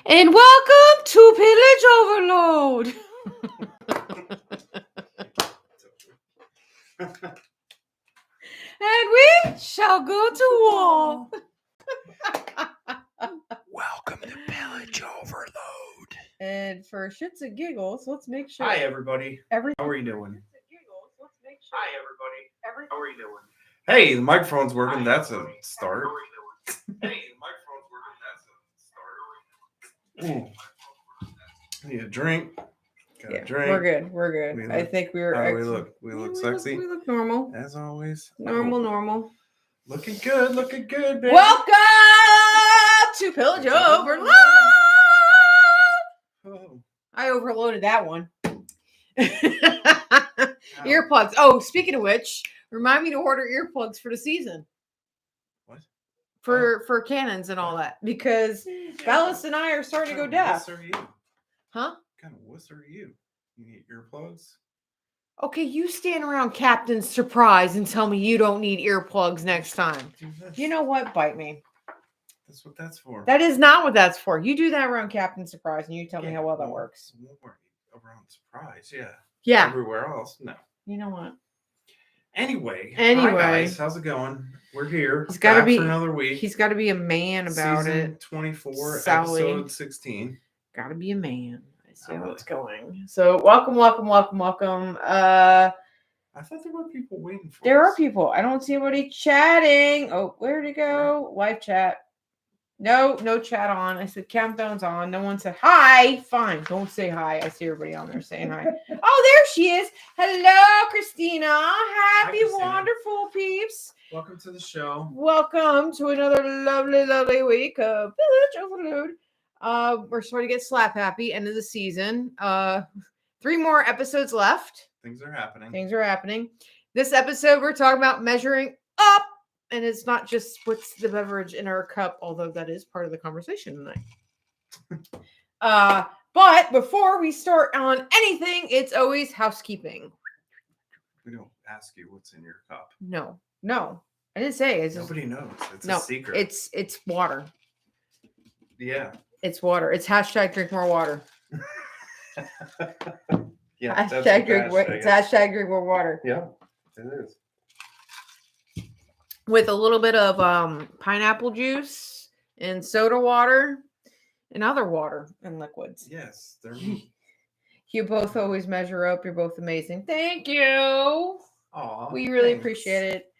And welcome to Pillage Overload. And we shall go to war. Welcome to Pillage Overload. And for shits and giggles, let's make sure. Hi, everybody. How are you doing? Hi, everybody. How are you doing? Hey, the microphone's working. That's a start. Hey, the microphone's working. That's a start. Need a drink. Got a drink. We're good. I think we were. How do we look? We look sexy. We look normal. As always. Normal. Looking good, baby. Welcome to Pillage Overload. Oh. I overloaded that one. Earplugs. Oh, speaking of which, remind me to order earplugs for the season. What? For cannons and all that. Because Bellis and I are starting to go deaf. What are you? Huh? What kind of wuss are you? You need earplugs? Okay, you stand around Captain Surprise and tell me you don't need earplugs next time. You know what? Bite me. That's what that's for. That is not what that's for. You do that around Captain Surprise and you tell me how well that works. Around Surprise, yeah. Yeah. Everywhere else, no. You know what? Anyway. Hi guys, how's it going? We're here. He's got to be for another week. He's got to be a man about Season it. 24, Sally. episode 16. Got to be a man. I see how it's going. So welcome. I thought there were people waiting for There us. are people. I don't see anybody chatting. Oh, where'd it go? Live chat. No chat on. I said countdown's on. No one said hi. Fine. Don't say hi. I see everybody on there saying hi. Oh, there she is. Hello, Christina. Happy, Christina. wonderful peeps. Welcome to the show. Welcome to another lovely week of Pillage Overload. We're starting to get slap happy. End of the season. 3 more episodes left. Things are happening. This episode, we're talking about measuring up. And it's not just what's the beverage in our cup, although that is part of the conversation tonight. But before we start on anything, it's always housekeeping. We don't ask you what's in your cup. No. I didn't say it. Nobody knows. It's a secret. It's water. Yeah. It's water. It's hashtag drink more water. Yeah. Hashtag drink more water. Yeah, it is. With a little bit of pineapple juice and soda water and other water and liquids. Yes. You both always measure up. You're both amazing. Thank you. Aw, we really appreciate it.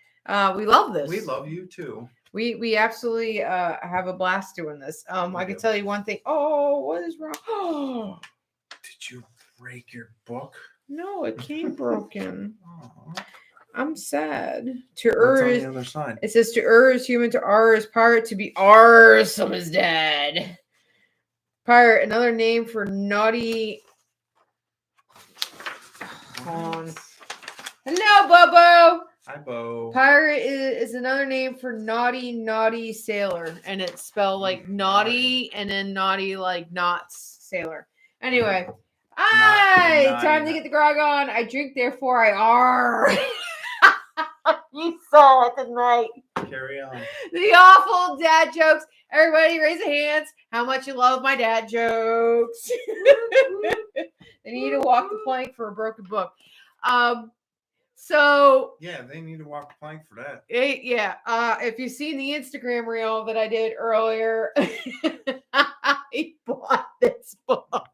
We love this. We love you too. We absolutely have a blast doing this. I can tell you one thing. Oh, what is wrong? Oh. Did you break your book? No, it came broken. Aww. I'm sad. What's on the other side? It says to err is human, to R is pirate, to be arsome is dead. Pirate, another name for naughty. Hold on. Hello, Bobo. Hi, Bo. Pirate is another name for naughty sailor, and it's spelled like naughty and then naughty like knots sailor. Anyway, time to get the grog on. I drink, therefore I are. You saw it tonight. Carry on. The awful dad jokes. Everybody raise their hands. How much you love my dad jokes. They need to walk the plank for a broken book. So yeah, they need to walk the plank for that. Yeah. If you've seen the Instagram reel that I did earlier, I bought this book.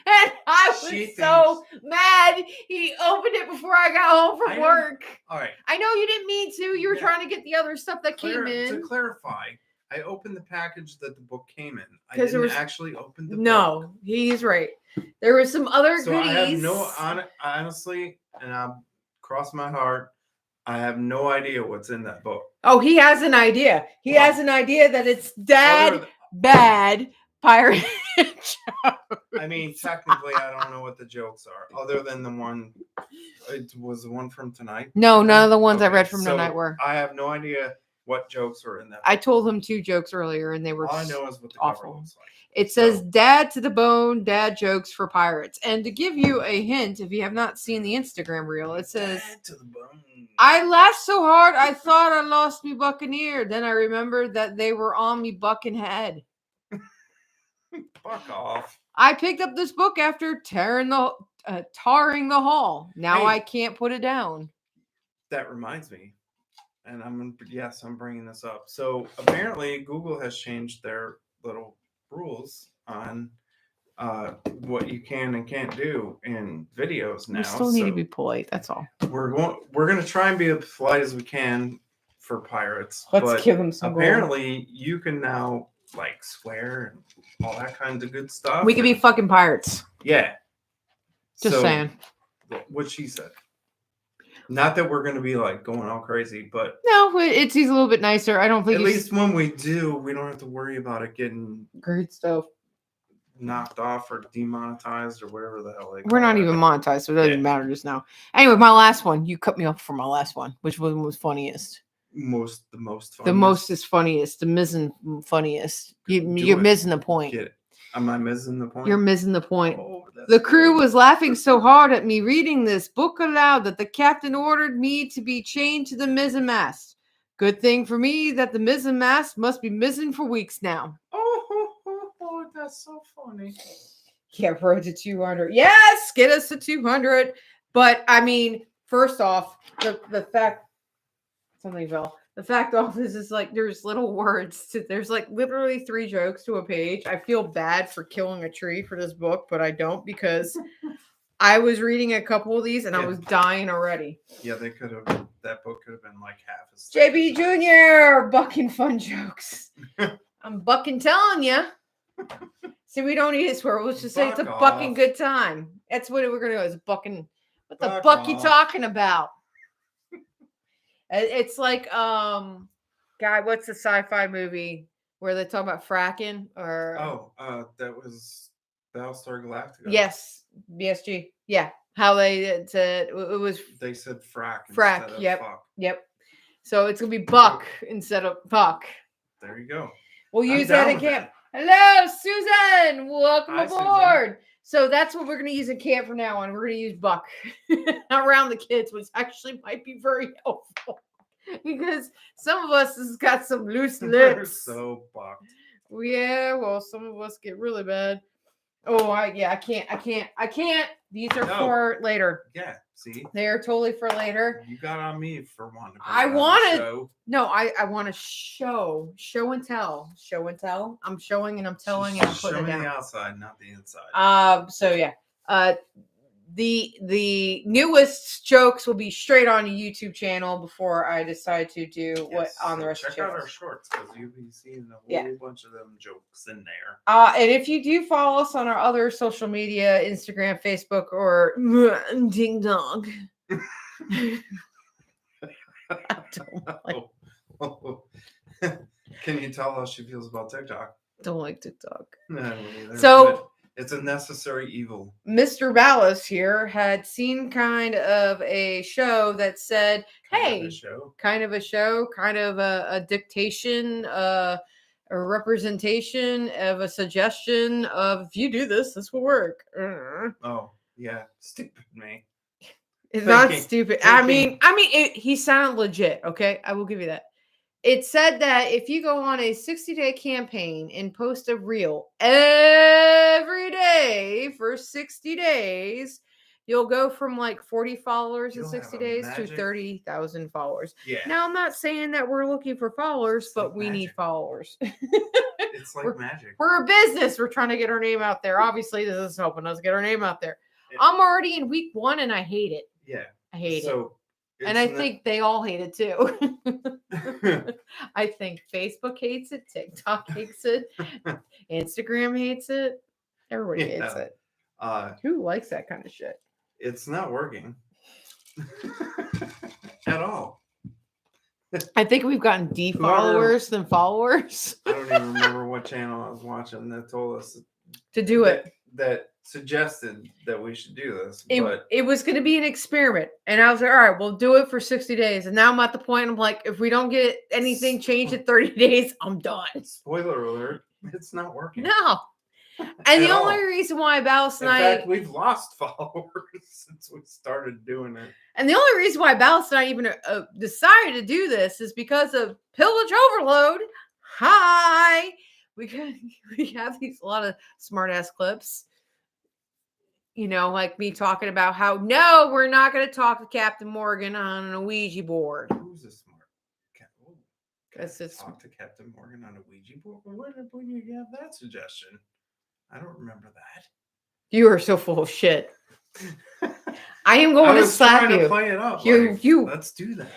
And I was so mad. He opened it before I got home from work. All right. I know you didn't mean to. You were trying to get the other stuff that came in. To clarify, I opened the package that the book came in. I didn't actually open the book. No, he's right. There was some other goodies. I have no, honestly, and I'm cross my heart, I have no idea what's in that book. Oh, he has an idea. He has an idea that it's bad pirate jokes. I mean, technically, I don't know what the jokes are, other than the one. It was the one from tonight. No, none of the ones I read from tonight were. I have no idea what jokes are in that book. I told him 2 jokes earlier, and they were all I know is what the awful. cover looks like. It says dad to the bone, dad jokes for pirates. And to give you a hint, if you have not seen the Instagram reel, it says, dad to the bone. I laughed so hard I thought I lost me buccaneer. Then I remembered that they were on me bucking head. Fuck off. I picked up this book after tarring the hall. Now Hey. I can't put it down. That reminds me, and I'm bringing this up. So apparently, Google has changed their little rules on what you can and can't do in videos now. We still need to be polite. That's all. We're going to try and be as polite as we can for pirates. Let's give them some. Apparently, you can now like swear and all that kind of good stuff. We can be fucking pirates. Yeah. Just saying. What she said. Not that we're going to be like going all crazy, but no, it's a little bit nicer. I don't think at least when we do, we don't have to worry about it getting great stuff knocked off or demonetized or whatever the hell. We're not even monetized, so it doesn't even matter just now. Anyway, my last one. You cut me off for my last one. Which one was funniest? The most funniest. The most is funniest. The missing funniest. You're missing the point. Get it. Am I missing the point? You're missing the point. Oh, the crew was laughing so hard at me reading this book aloud that the captain ordered me to be chained to the mizzenmast. Good thing for me that the mizzenmast must be missing for weeks now. Oh, that's so funny. Yeah, road to 200. Yes, get us to 200. But I mean, first off, the fact something fell. The fact off is like there's little words. There's like literally 3 jokes to a page. I feel bad for killing a tree for this book, but I don't because I was reading a couple of these and I was dying already. Yeah, that book could have been like half as JB Jr. bucking fun jokes. I'm bucking telling you. See, we don't need to swear. Let's just say it's a bucking good time. That's what we're gonna do. Is bucking. What the buck you talking about? It's like God, what's the sci-fi movie where they talk about fracking? Or that was Battlestar Galactica. Yes, BSG. Yeah, how they said it was. They said frack. Frack. Yep. So it's gonna be buck instead of fuck. There you go. We'll use that in camp. Hello, Susan. Welcome aboard. Susan. So that's what we're going to use in camp from now on. We're going to use buck around the kids, which actually might be very helpful because some of us has got some loose lips. We're so bucked. Yeah, well, some of us get really bad. Oh, I can't. These are for later. Yeah, see? They are totally for later. You got on me for wanting to go I want to show and tell. Show and tell. I'm showing and I'm telling and I'm putting it down. Showing the outside, not the inside. So yeah. The newest jokes will be straight on the YouTube channel before I decide to do what on the rest of the channel. Check out our shorts because you'll be seeing a whole bunch of them jokes in there. And if you do follow us on our other social media, Instagram, Facebook, or Ding Dong. Can you tell how she feels about TikTok? Don't like TikTok. No, so it's a necessary evil. Mr. Ballas here had seen kind of a show that said, kind of a dictation, a representation of a suggestion of if you do this, this will work. Oh, yeah. Stupid me. It's not stupid. I mean, he sounded legit. Okay. I will give you that. It said that if you go on a 60-day campaign and post a reel every day for 60 days, you'll go from like 40 followers in 60 days to 30,000 followers. Yeah. Now, I'm not saying that we're looking for followers, but we need followers. It's like magic. We're a business. We're trying to get our name out there. Obviously, this is helping us get our name out there. I'm already in week 1 and I hate it. Yeah. I hate it. And I think they all hate it too. I think Facebook hates it. TikTok hates it. Instagram hates it. Everybody hates it. Who likes that kind of shit? It's not working at all. I think we've gotten followers than followers. I don't even remember what channel I was watching that told us to do it. That suggested that we should do this. It was going to be an experiment. And I was like, all right, we'll do it for 60 days. And now I'm at the point, I'm like, if we don't get anything changed in 30 days, I'm done. Spoiler alert, it's not working. No. And the only reason why Ballas and In fact, we've lost followers since we started doing it. And the only reason why Ballas and I even decided to do this is because of Pillage Overload. Hi. we have a lot of smart ass clips. Like me talking about how no, we're not going to talk to Captain Morgan on a Ouija board. Who's a smart cat? Talk to Captain Morgan on a Ouija board. When did you have that suggestion? I don't remember that. You are so full of shit. I am going to slap you. To play it up. You. Let's do that.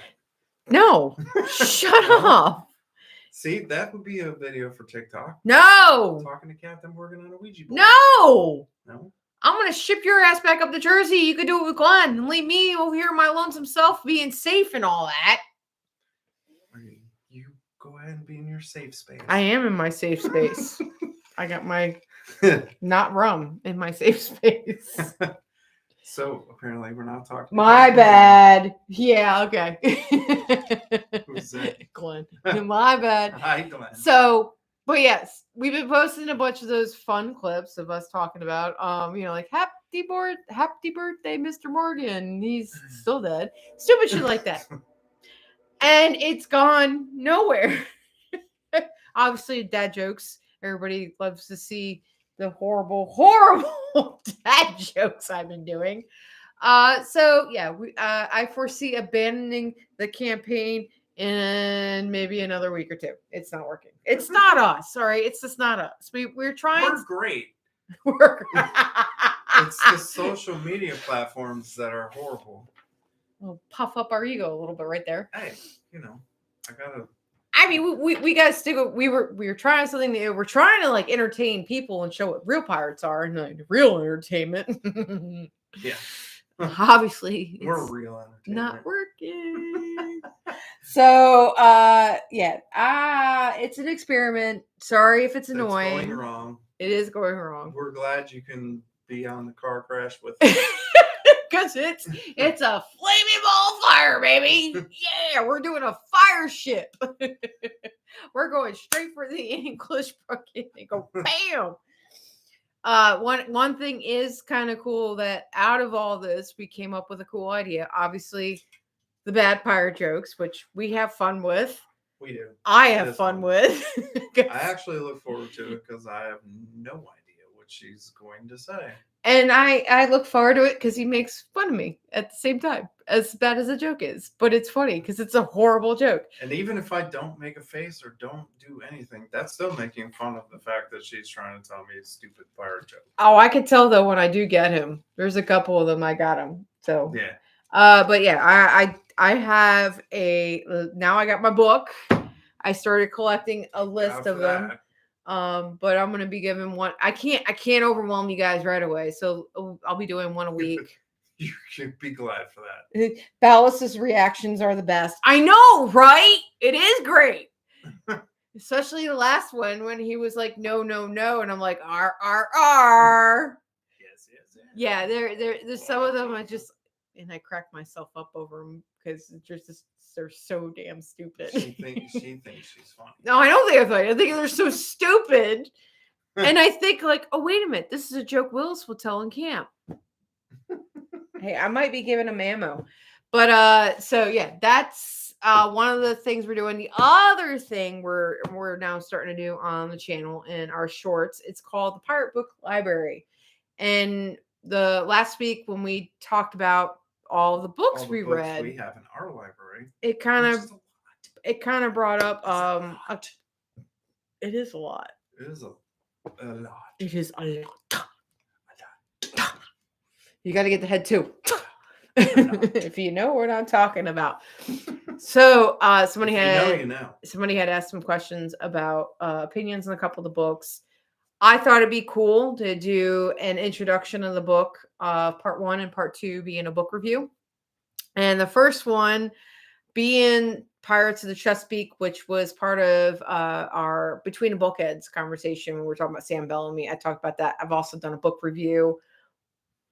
No, shut up. See, that would be a video for TikTok. No, talking to Captain Morgan on a Ouija board. No. I'm gonna ship your ass back up to Jersey. You could do it with Glenn and leave me over here my lonesome self being safe and all that. You go ahead and be in your safe space. I am in my safe space. I got my not rum in my safe space. So apparently we're not talking. My bad. Yeah, okay. Who's that? Glenn. My bad. Hi, Glenn. So, but yes, we've been posting a bunch of those fun clips of us talking about, like happy birthday, Mr. Morgan. He's still dead. Stupid shit like that. And it's gone nowhere. Obviously, dad jokes. Everybody loves to see the horrible, horrible dad jokes I've been doing. So yeah, I foresee abandoning the campaign in maybe another week or two. It's not working. It's not us. Sorry, it's just not us. We're trying. We're great. It's the social media platforms that are horrible. We'll puff up our ego a little bit right there. Hey, I gotta. I mean, we got to stick. We were trying something new. We're trying to like entertain people and show what real pirates are and like real entertainment. Yeah. Obviously, we're real entertainment. Not working. So, it's an experiment. Sorry if it's annoying. It's going wrong. It is going wrong. We're glad you can be on the car crash with us. Because it's a flaming ball of fire, baby. Yeah, we're doing a fire ship. We're going straight for the English bucket and go bam. One thing is kind of cool that out of all this, we came up with a cool idea. Obviously, the bad pirate jokes, which we have fun with. We do. I have fun with. I actually look forward to it because I have no idea what she's going to say. And I look forward to it because he makes fun of me at the same time, as bad as the joke is. But it's funny because it's a horrible joke. And even if I don't make a face or don't do anything, that's still making fun of the fact that she's trying to tell me a stupid pirate joke. Oh, I can tell, though, when I do get him. There's a couple of them I got him. So, yeah. But yeah, I have now I got my book. I started collecting a list of them. But I'm gonna be giving one. I can't overwhelm you guys right away, so I'll be doing one a week. You should be glad for that. Ballas's reactions are the best. I know, right? It is great. Especially the last one when he was like, no, and I'm like, R. Yes. Yeah, there's some of them and I crack myself up over them because they're so damn stupid. She thinks she's funny. No, I don't think I'm funny. I think they're so stupid. And I think like, oh, wait a minute. This is a joke Willis will tell in camp. Hey, I might be giving him ammo. But so yeah, that's one of the things we're doing. The other thing we're now starting to do on the channel in our shorts, it's called the Pirate Book Library. And the last week when we talked about all the books we read, we have in our library, it kind of brought up it is a lot. It is a lot. It is a lot. You got to get the head too. If you know what I'm talking about. So somebody had asked some questions about opinions on a couple of the books. I thought it'd be cool to do an introduction of the book, part 1 and part 2 being a book review. And the first one being Pirates of the Chesapeake, which was part of our Between the Bulkheads conversation when we were talking about Sam Bellamy. I talked about that. I've also done a book review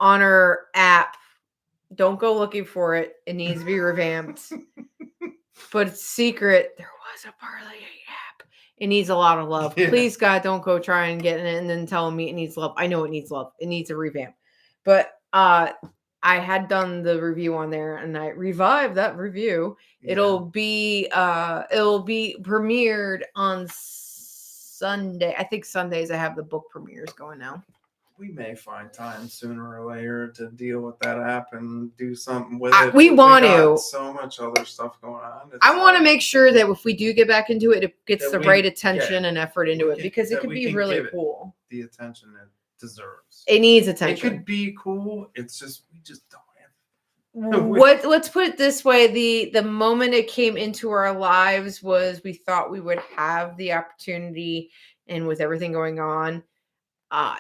on our app. Don't go looking for it. It needs to be revamped. But it's secret. There was a Parlay app. It needs a lot of love. Yeah. Please, God, don't go try and get it and then telling me it needs love. I know it needs love. It needs a revamp. But I had done the review on there and I revived that review. Yeah. It'll be premiered on Sunday. I think Sundays I have the book premieres going now. We may find time sooner or later to deal with that app and do something with it. We want got to. So much other stuff going on. I want to make sure that if we do get back into it, it gets the right attention yeah, and effort into it, because it could we be can really give it cool. the attention it deserves. It needs It attention. could be cool. It's just we just don't have. Let's put it this way: the moment it came into our lives was we thought we would have the opportunity, and with everything going on,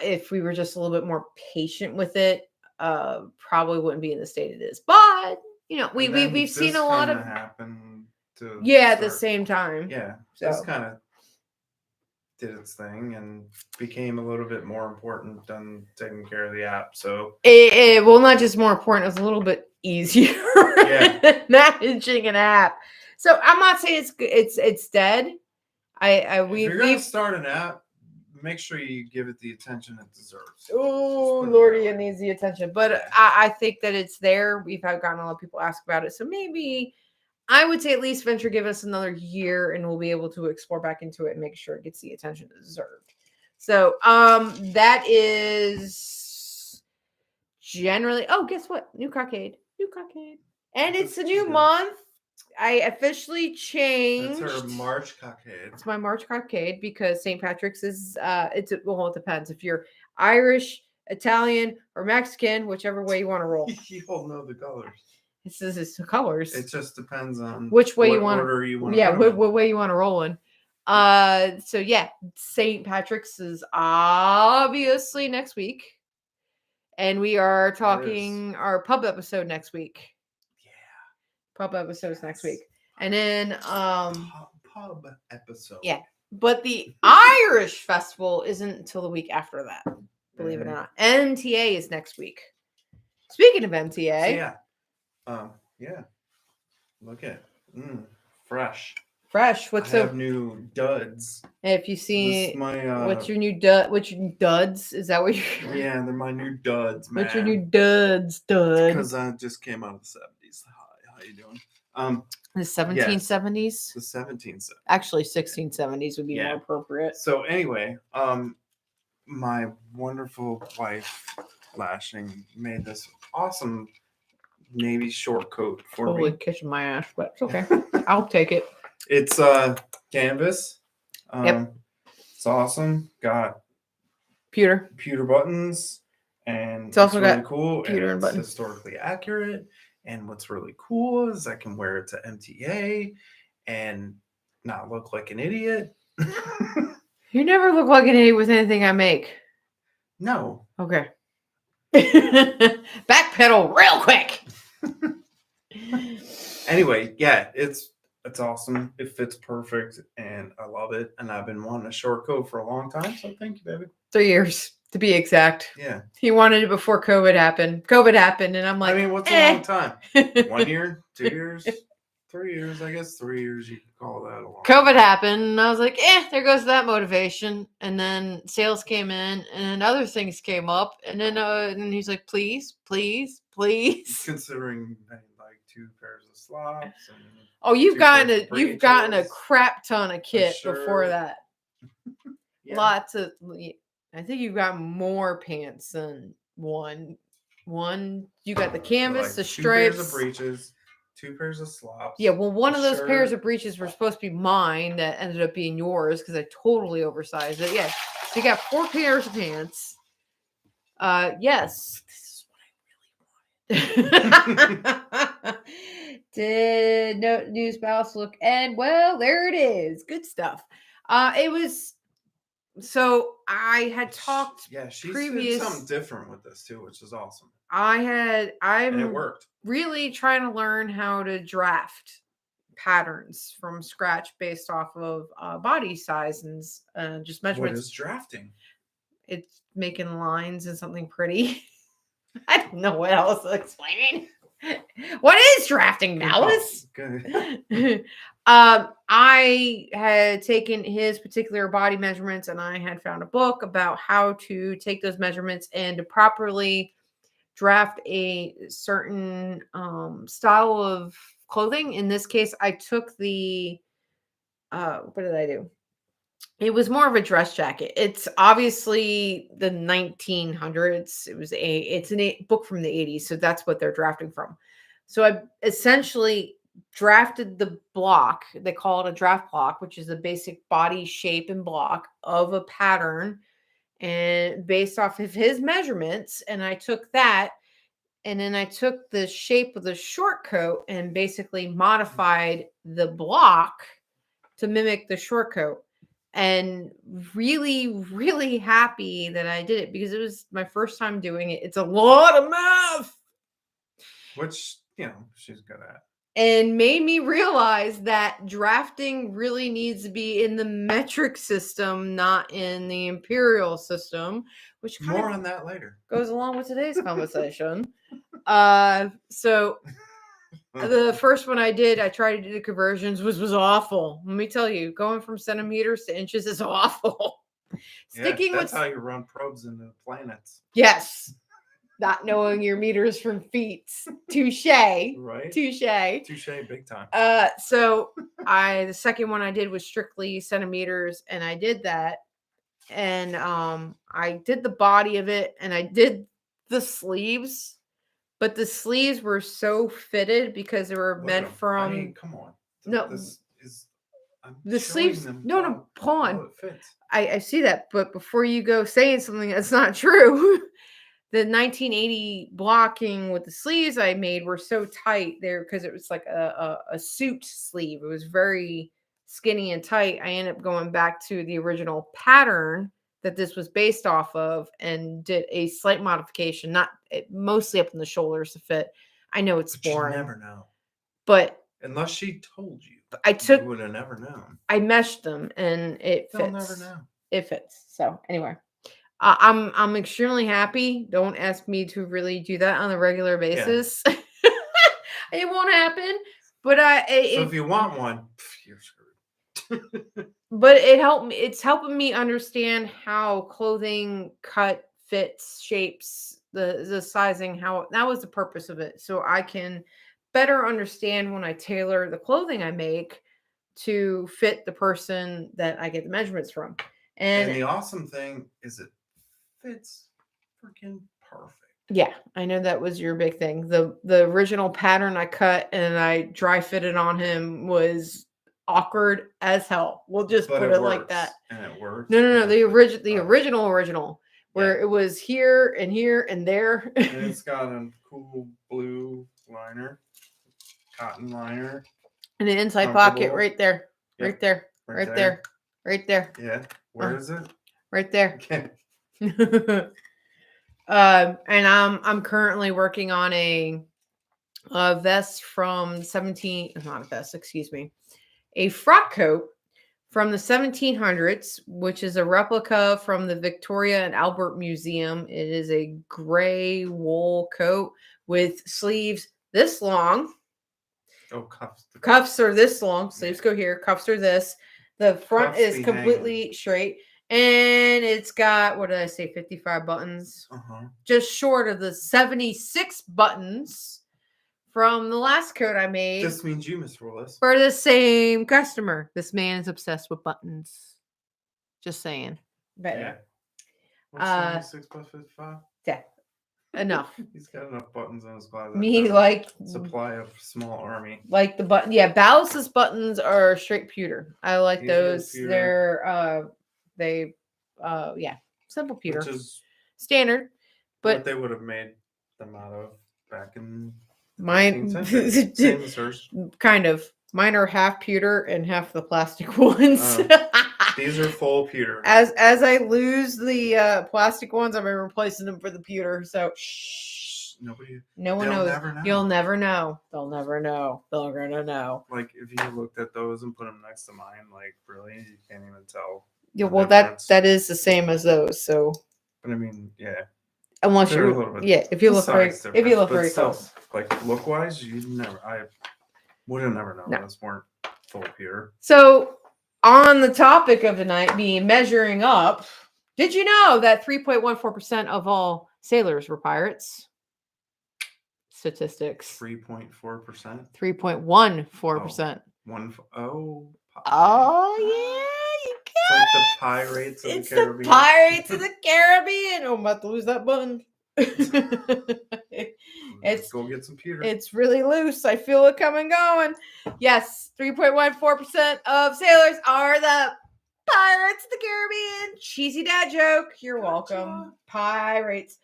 if we were just a little bit more patient with it, probably wouldn't be in the state it is. But you know, we've seen a lot of happen to at the same time. Yeah, so this kind of did its thing and became a little bit more important than taking care of the app. So it well, not just more important, it was a little bit easier managing an app. So I'm not saying it's dead. If you're gonna start an app, make sure you give it the attention it deserves. Oh Lordy, it needs the attention. But I think that it's there. We've gotten a lot of people ask about it. So maybe I would say at least venture give us another year and we'll be able to explore back into it and make sure it gets the attention it deserved. So that is generally guess what? New cockade. And it's a new month. I officially changed. It's her March cockade. It's my March cockade because St. Patrick's is it depends if you're Irish, Italian, or Mexican, whichever way you want to roll. You all know the colors. It's the colors. It just depends on which way you want order you want. Yeah, what way you want to roll in. So yeah, St. Patrick's is obviously next week, and we are talking our pub episode next week. Pub episodes next week. And then pub episode. Yeah. But the Irish festival isn't until the week after that. Believe it or not. MTA is next week. Speaking of MTA. So yeah. Look at fresh. What's I have new duds. If you see my what's your new duds? Is that what you're Yeah, they're my new duds, man. What's your new duds, dud? Because I just came out of the 70s. Hi, how you doing? The 1770s? Yes, the 1770s. Actually 1670s would be more appropriate. So anyway, my wonderful wife Lashing made this awesome navy short coat for me. Totally kissing my ass, but it's okay. I'll take it. It's canvas. It's awesome. Got pewter buttons, and it's also really got cool. Pewter and buttons. Historically accurate. And what's really cool is I can wear it to MTA and not look like an idiot. You never look like an idiot with anything I make. No. Okay. Backpedal real quick. Anyway, yeah, it's awesome. It fits perfect, and I love it. And I've been wanting a short coat for a long time, so thank you, baby. 3 years, to be exact. Yeah. He wanted it before COVID happened. COVID happened, and I'm like, I mean, what's a long time? 1 year? 2 years? 3 years? I guess 3 years you could call that a long COVID time. happened, and I was like, there goes that motivation. And then sales came in, and other things came up, and then and he's like, please. Considering like 2 pairs of slops and you've gotten a crap ton of kit before that. Yeah. Lots of. I think you've got more pants than one. You got the canvas, like the stripes, 2 pairs of breeches, 2 pairs of slops. Yeah, well, one of those pairs of breeches were supposed to be mine that ended up being yours because I totally oversized it. Yeah, so you got 4 pairs of pants. Yes. This is what I really wanted. Did no new spouse look? And well, there it is. Good stuff. It was. So I had talked. Yeah, she did something different with this too, which is awesome. And it worked. Really trying to learn how to draft patterns from scratch based off of body size and just measurements. What is drafting? It's making lines and something pretty. I don't know what else to explain. What is drafting, Malice? Good. I had taken his particular body measurements, and I had found a book about how to take those measurements and to properly draft a certain style of clothing. In this case, I took the what did I do? It was more of a dress jacket. It's obviously the 1900s. It's a book from the 80s, so that's what they're drafting from. So I essentially drafted the block. They call it a draft block, which is a basic body shape and block of a pattern, and based off of his measurements. And I took that, and then I took the shape of the short coat and basically modified the block to mimic the short coat. And really, really happy that I did it because it was my first time doing it. It's a lot of math. Which, she's good at. And made me realize that drafting really needs to be in the metric system, not in the imperial system, which more on that later goes along with today's conversation. So the first one I did, I tried to do the conversions, was awful. Let me tell you, going from centimeters to inches is awful. That's how you run probes into planets. Yes. Not knowing your meters from feet. Touche. Right. Touche, big time. So the second one I did was strictly centimeters, and I did that. And I did the body of it, and I did the sleeves. But the sleeves were so fitted because they were meant from. I mean, come on. No, this is. The sleeves. No, pawn. I see that, but before you go saying something that's not true, the 1980 blocking with the sleeves I made were so tight there because it was like a suit sleeve. It was very skinny and tight. I ended up going back to the original pattern that this was based off of and did a slight modification, mostly up in the shoulders to fit. I know it's boring. You never know. But unless she told you, you would have never known. I meshed them and it fits. They'll never know. It fits. So anyway, I'm extremely happy. Don't ask me to really do that on a regular basis. Yeah. It won't happen. But so if you want one, you're screwed. But it's helping me understand how clothing cut, fits, shapes, the sizing, how that was the purpose of it. So I can better understand when I tailor the clothing I make to fit the person that I get the measurements from. And the awesome thing is it fits freaking perfect. Yeah, I know that was your big thing. The original pattern I cut and I dry fitted on him was awkward as hell. We'll just put it like that. And it works. No. The original, where it was here and there. And it's got a cool blue liner, cotton liner. And the inside pocket right there. Yep. Right there. Yeah. Where is it? Right there. Okay. And I'm currently working on a vest from a frock coat from the 1700s, which is a replica from the Victoria and Albert Museum. It is a gray wool coat with sleeves this long. Oh, cuffs. Cuffs are this long. Sleeves go here. Cuffs are this. The front is completely straight. And it's got, 55 buttons? Just short of the 76 buttons from the last coat I made. Just means you, Miss Willis. For the same customer. This man is obsessed with buttons. Just saying. But yeah. What's 76 plus 55? Yeah. Enough. He's got enough buttons on his closet. Supply of small army. Like the button. Yeah, ballastless buttons are straight pewter. I like those. They're simple pewter. Which is standard. But what they would have made them out of back in mine. Same as hers. Kind of. Mine are half pewter and half the plastic ones. These are full pewter. As I lose the plastic ones, I've been replacing them for the pewter. So no one knows. Never know. You'll never know. They'll never know. They're gonna know. Like if you looked at those and put them next to mine, like really, you can't even tell. Yeah, well, that is the same as those. So. But I mean, yeah. Unless you're, if you look very close. Like look wise, I would have never known those weren't full pewter. So. On the topic of the night being measuring up, did you know that 3.14% of all sailors were pirates? Statistics. 3.4%? 3.14%. Oh, Oh, yeah, you like the Pirates of It's the Caribbean. the Pirates of the Caribbean. Oh, I'm about to lose that button. Let's go get some pewter. It's really loose. I feel it coming going. Yes, 3.14% of sailors are the Pirates of the Caribbean. Cheesy dad joke. You're welcome. Pirates.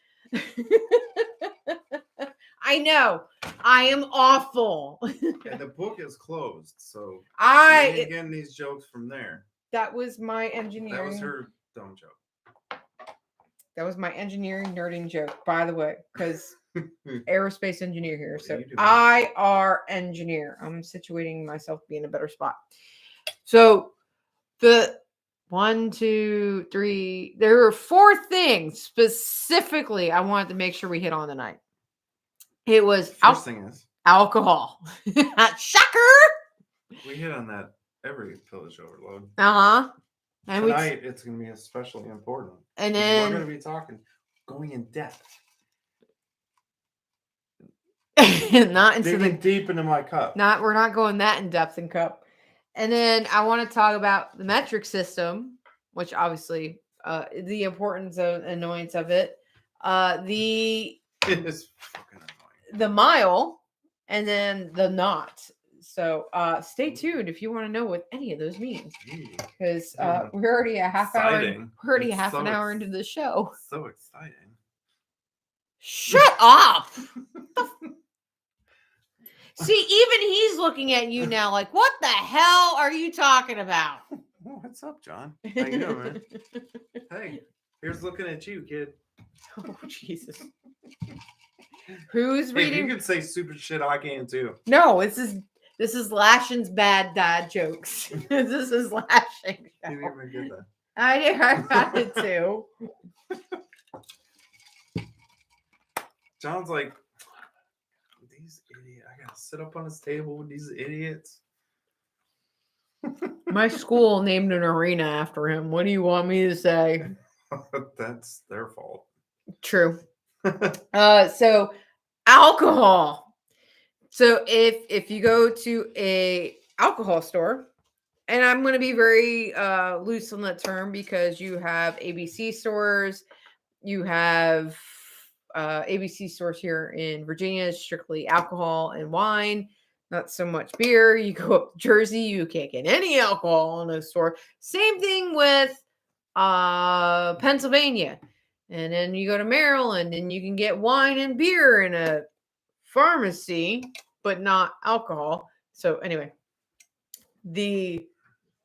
I know. I am awful. And the book is closed, so you I ain't getting these jokes from there. that was my engineering. That was her dumb joke. That was my engineering nerding joke, by the way, because aerospace engineer here. What are So you doing? I are engineer. I'm situating myself to be in a better spot. So the 1, 2, 3, there were 4 things specifically I wanted to make sure we hit on tonight. It was First thing is alcohol. Shocker. we hit on that every pillage overload. Uh-huh. And Tonight it's gonna be especially important. And We're then gonna be going in depth. not into Digging deep into my cup. we're not going that in depth in cup. And then I want to talk about the metric system, which obviously the importance of annoyance of it. It is fucking annoying. The mile, and then the knot. So stay tuned if you want to know what any of those mean, because we're already a half exciting. hour. We're already It's half so an hour into the show. So exciting. Shut up. See, even he's looking at you now like, what the hell are you talking about? What's up, John? How you doing, man? Hey, here's looking at you, kid. Oh, Jesus. Who's Hey, reading? if you can say stupid shit, I can too. No, this is Lashing's bad dad jokes. This is Lashing. You didn't even get that. I got it too. John's like, these idiots. I gotta sit up on his table with these idiots. My school named an arena after him. What do you want me to say? That's their fault. True. So alcohol. So if you go to a alcohol store, and I'm going to be very loose on that term because you have ABC stores, you have ABC stores here in Virginia, strictly alcohol and wine, not so much beer. You go up to Jersey, you can't get any alcohol in a store. Same thing with Pennsylvania. And then you go to Maryland and you can get wine and beer in a pharmacy, but not alcohol. So anyway, the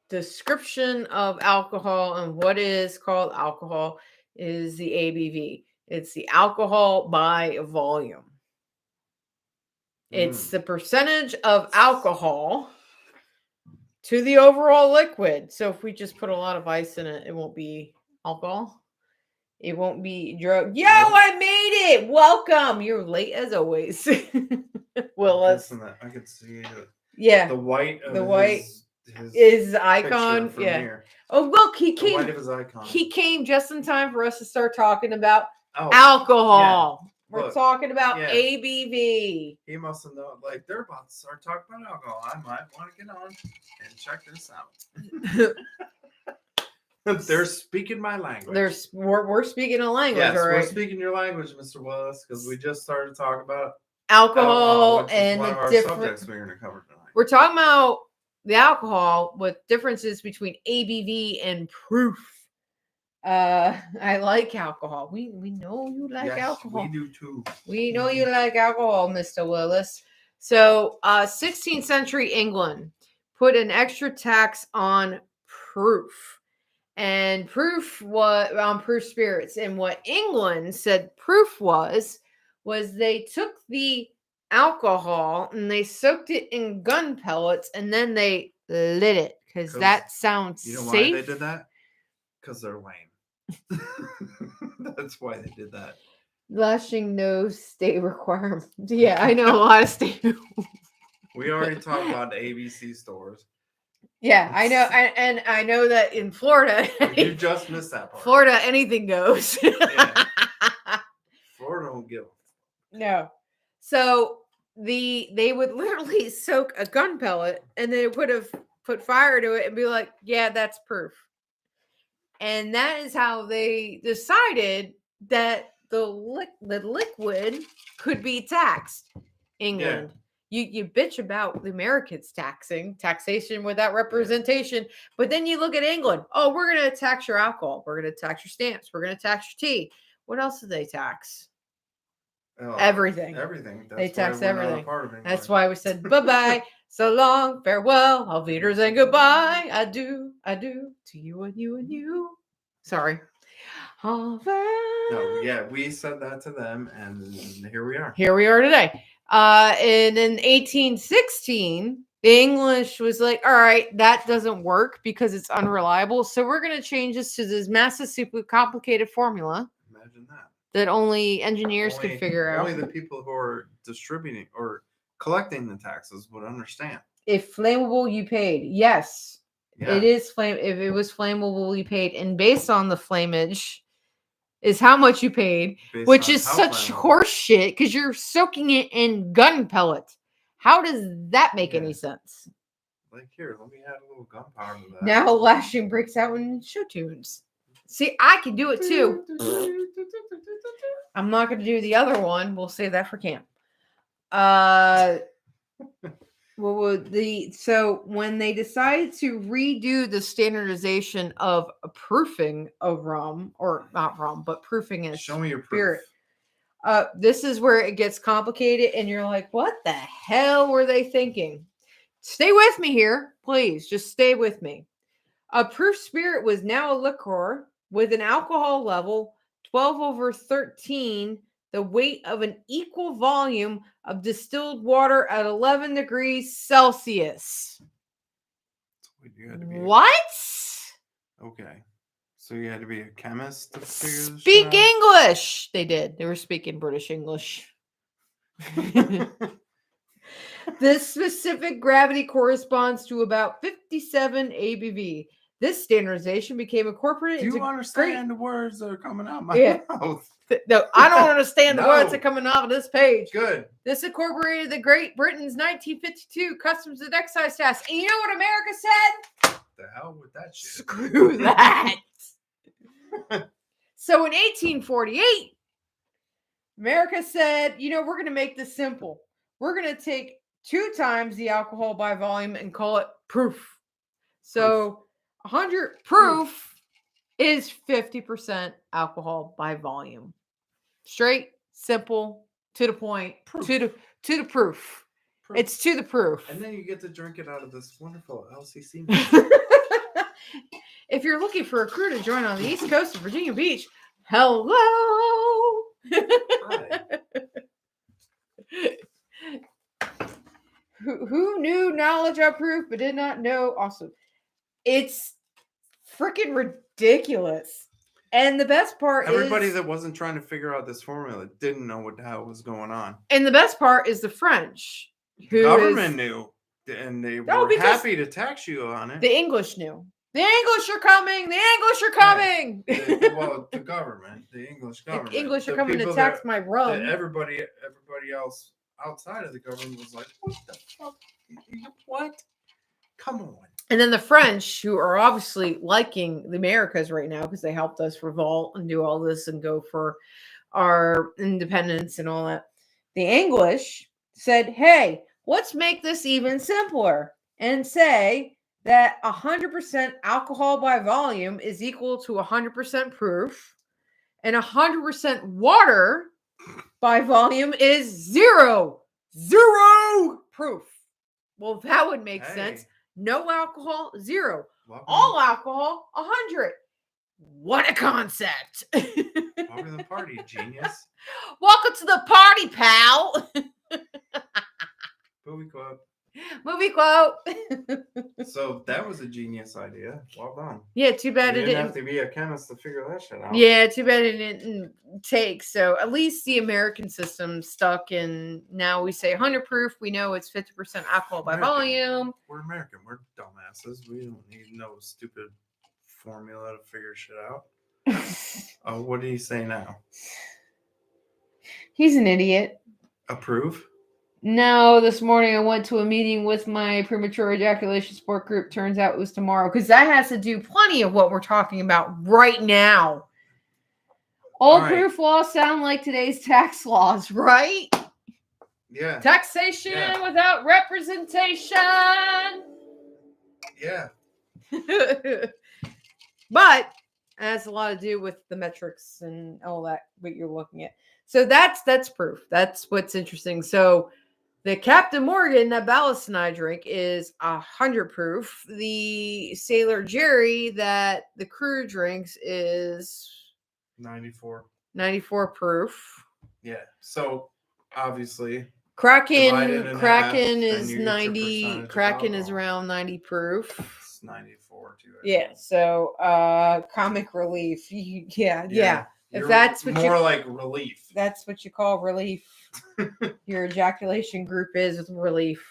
description of alcohol and what is called alcohol is the ABV. It's the alcohol by volume. It's the percentage of alcohol to the overall liquid. So if we just put a lot of ice in it, it won't be alcohol. It won't be drug. Yo, I made it. Welcome. You're late as always. Willis. I could see it. Yeah. The white his icon. Yeah. Here. Oh, look, he The came. white of his icon. He came just in time for us to start talking about alcohol. Yeah. We're talking about ABV. He must have known, like, they're about to start talking about alcohol. I might want to get on and check this out. They're speaking my language. We're speaking a language, yes, all right? We're speaking your language, Mr. Willis, because we just started talking about alcohol which and is one the of our different subjects we're going to cover tonight. We're talking about the alcohol with differences between ABV and proof. I like alcohol. We know you like alcohol. We do too. We know you like alcohol, Mr. Willis. So 16th century England put an extra tax on proof. And proof was on proof spirits. And what England said proof was they took the alcohol and they soaked it in gun pellets and then they lit it because that sounds safe. You know why they did that? Because they're lame. That's why they did that. Lashing no state requirement. Yeah, I know a lot of state. We already talked about the ABC stores. Yeah, I know, and I know that in Florida, you just missed that part. Florida, anything goes. Yeah. Florida don't give. No, so they would literally soak a gun pellet, and they would have put fire to it and be like, "Yeah, that's proof." And that is how they decided that the liquid could be taxed. England. You bitch about the Americans taxation without representation, but then you look at England. Oh, we're going to tax your alcohol. We're going to tax your stamps. We're going to tax your tea. What else do they tax? Everything. Everything. They tax everything. Part of it That's why we said bye-bye, so long, farewell, auf Wiedersehen, and goodbye. I do to you and you and you. Sorry. No, yeah, we said that to them, and here we are. Here we are today. And in 1816, the English was like, all right, that doesn't work because it's unreliable. So we're going to change this to this massive, super complicated formula. Imagine that. That only engineers could figure out. Only the people who are distributing or collecting the taxes would understand. If flammable, you paid. Yes. Yeah. It is flame. If it was flammable, you paid. And based on the flammage is how much you paid, which is such horse shit because you're soaking it in gun pellets. How does that make any sense? Like, here, let me add a little gunpowder to that. Now lashing breaks out in show tunes. See, I can do it too. I'm not going to do the other one. We'll save that for camp. So when they decided to redo the standardization of proofing of rum, or not rum, but proofing as show me your spirit. proof. This is where it gets complicated, and you're like, what the hell were they thinking? Stay with me here, please. Just stay with me. A proof spirit was now a liqueur with an alcohol level 12/13, the weight of an equal volume of distilled water at 11 degrees Celsius. What? Okay. So you had to be a chemist to figure this Speak out? English. They did. They were speaking British English. This specific gravity corresponds to about 57 ABV. This standardization became incorporated into... Do you understand the words that are coming out of my mouth? No, I don't understand the words that are coming off of this page. Good. This incorporated the Great Britain's 1952 Customs and Excise tax. And you know what America said? The hell with that shit. Screw that. So in 1848, America said, you know, we're going to make this simple. We're going to take 2 times the alcohol by volume and call it proof. So 100 proof is 50% alcohol by volume. Straight, simple, to the point, proof. to the proof. It's to the proof. And then you get to drink it out of this wonderful LCC. If you're looking for a crew to join on the East Coast of Virginia Beach, hello. Hi. Who knew knowledge of proof but did not know? Awesome. It's freaking ridiculous. And the best part everybody that wasn't trying to figure out this formula didn't know what the hell was going on. And the best part is the French. The government knew. And they were happy to tax you on it. The English knew. The English are coming. The English are coming. Well, the government. The English government. The English are coming to tax my rum. Everybody else outside of the government was like, what the fuck? What? Come on. And then the French, who are obviously liking the Americas right now because they helped us revolt and do all this and go for our independence and all that. The English said, hey, let's make this even simpler and say that 100% alcohol by volume is equal to 100% proof, and 100% water by volume is zero proof. Well, that would make sense. No alcohol, 0. Welcome. All alcohol, 100. What a concept. Welcome to the party, genius. Welcome to the party, pal. Movie quote. So that was a genius idea. Well done. Yeah, too bad you didn't have to be a chemist to figure that shit out. Yeah, too bad it didn't take. So at least the American system stuck, and now we say 100 proof. We know it's 50% alcohol by volume. We're American. We're dumbasses. We don't need no stupid formula to figure shit out. Oh, what did he say now? He's an idiot. Approve? No, this morning I went to a meeting with my premature ejaculation support group. Turns out it was tomorrow because that has to do plenty of what we're talking about right now. All right. proof laws sound like today's tax laws, right? Yeah. Taxation without representation. Yeah. But it has a lot to do with the metrics and all that what you're looking at. So that's proof. That's what's interesting. So the Captain Morgan that Ballast and I drink is 100 proof. The Sailor Jerry that the crew drinks is 94. 94 proof. Yeah. So obviously Kraken half, is you get your 90. percentage of Kraken is alcohol. around 90 proof. It's 94 too. Yeah. So comic relief. Yeah. If that's what more like relief. That's what you call relief. Your ejaculation group is relief.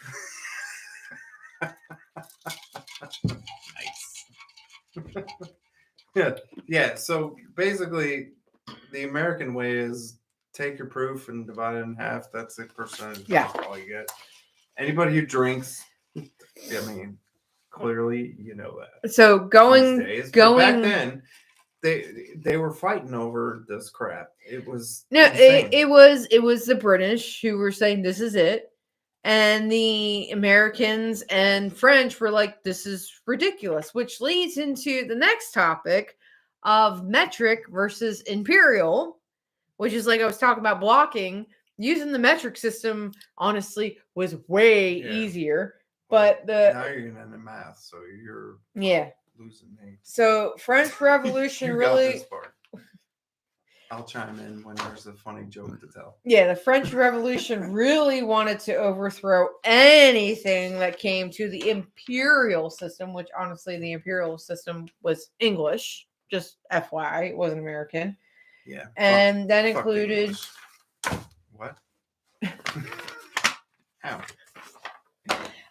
Nice. Yeah. So basically, the American way is take your proof and divide it in half. That's the percentage of alcohol you get. Anybody who drinks, I mean, clearly you know that. So going but back then, they were fighting over this crap. It was it was the British who were saying this is it, and the Americans and French were like this is ridiculous, which leads into the next topic of metric versus imperial, which is like I was talking about blocking. Using the metric system honestly was way easier, but now you're getting into math, so you're losing me. So French Revolution really. Got this part. I'll chime in when there's a funny joke to tell. Yeah, the French Revolution really wanted to overthrow anything that came to the imperial system, which honestly, the imperial system was English. Just FYI, it wasn't American. Yeah, and that included. What? How?